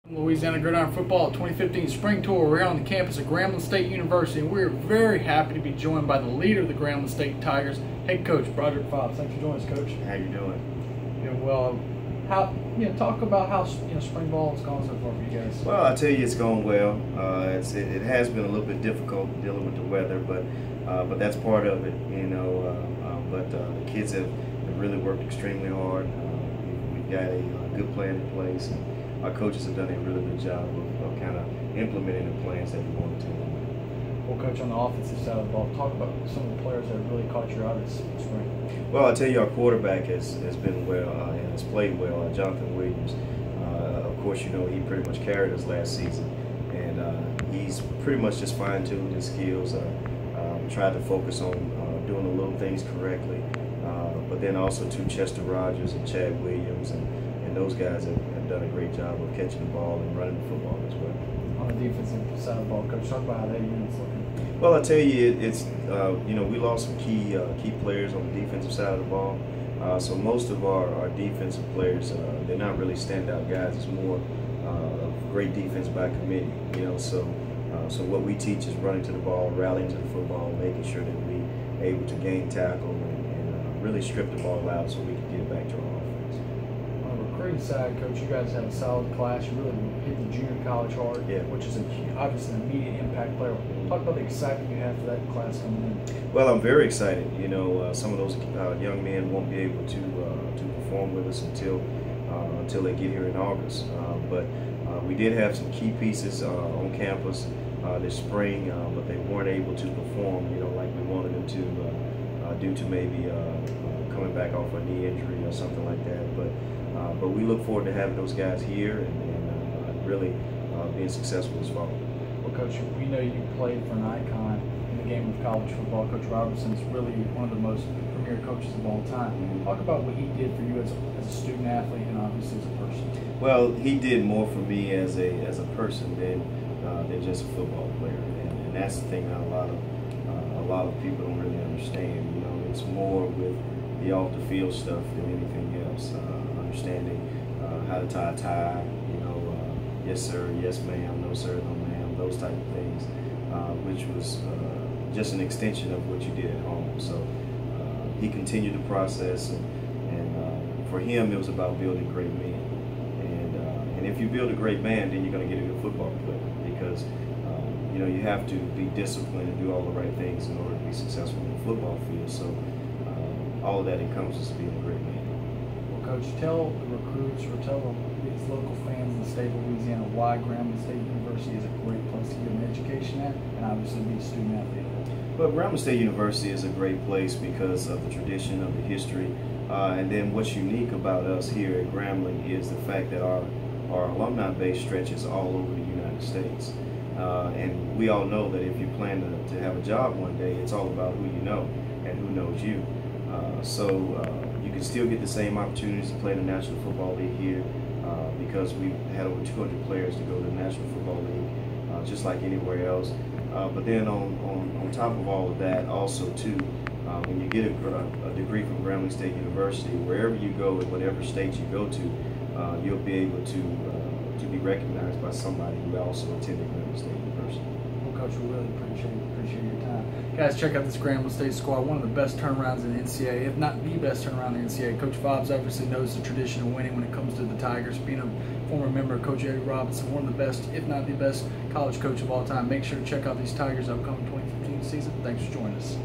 Louisiana Gridiron Football 2015 Spring Tour. We're here on the campus of Grambling State University, and we're very happy to be joined by the leader of the Grambling State Tigers, head coach Fobbs. Thanks for joining us, Coach. How you doing? Well. Talk about how spring ball has gone so far for you guys. Well, I tell you, it's going well. It has been a little bit difficult dealing with the weather, but that's part of it, But the kids have really worked extremely hard. We've got a good plan in place, and our coaches have done a really good job of kind of implementing the plans that we wanted to. Well, Coach, on the offensive side of the ball, talk about some of the players that have really caught your eye this spring. Well, I'll tell you, our quarterback has been well and has played well. Jonathan Williams, of course, he pretty much carried us last season, and he's pretty much just fine-tuned his skills. Tried to focus on doing the little things correctly, but then also Chester Rogers and Chad Williams, and those guys have done a great job of catching the ball and running the football as well. On the defensive side of the ball, Coach, talk about how that unit's looking. Well, I tell you, it's we lost some key players on the defensive side of the ball. So most of our defensive players, they're not really standout guys. It's more of great defense by committee. So what we teach is running to the ball, rallying to the football, making sure that we able to gain tackle and really strip the ball out so we can get back to our offense. On the recruiting side, Coach, you guys have a solid class. You really hit the junior college hard, which is obviously an immediate impact player. Talk about the excitement you have for that class coming in. Well, I'm very excited. Some of those young men won't be able to perform with us until they get here in August. But we did have some key pieces on campus this spring, but they weren't able to perform, like we wanted them to, due to maybe coming back off a knee injury or something like that. But we look forward to having those guys here and really being successful this fall. Well, Coach, we know you played for an icon in the game of college football. Coach Robertson's really one of the most premier coaches of all time. Talk about what he did for you as a student athlete and obviously as a person. Well, he did more for me as a person than just a football player, and that's the thing that a lot of people don't really understand. It's more with the off the field stuff than anything else. Understanding how to tie a tie, yes sir, yes ma'am, no sir, no ma'am, those type of things, which was just an extension of what you did at home. So he continued the process, and for him it was about building great men. And if you build a great man, then you're going to get a good football player, because you have to be disciplined and do all the right things in order to be successful in the football field. So all of that encompasses being a great man. Well, Coach, tell the recruits or tell these local fans in the state of Louisiana why Grambling State University is a great place to get an education at, and obviously be a student athlete. Well, Grambling State University is a great place because of the tradition, of the history, and then what's unique about us here at Grambling is the fact that our alumni base stretches all over the United States. And we all know that if you plan to have a job one day, it's all about who you know and who knows you. So you can still get the same opportunities to play in the National Football League here, because we've had over 200 players to go to the National Football League, just like anywhere else. But then on top of all of that, also too, when you get a degree from Grambling State University, wherever you go, in whatever state you go to, you'll be able to be recognized by somebody who also attended Grambling State University. Well, Coach, we really appreciate your time. Guys, check out this Grambling State squad, one of the best turnarounds in the NCAA, if not the best turnaround in the NCAA. Coach Fobbs obviously knows the tradition of winning when it comes to the Tigers. Being a former member of Coach Eddie Robinson, one of the best, if not the best, college coach of all time. Make sure to check out these Tigers' upcoming 2015 season. Thanks for joining us.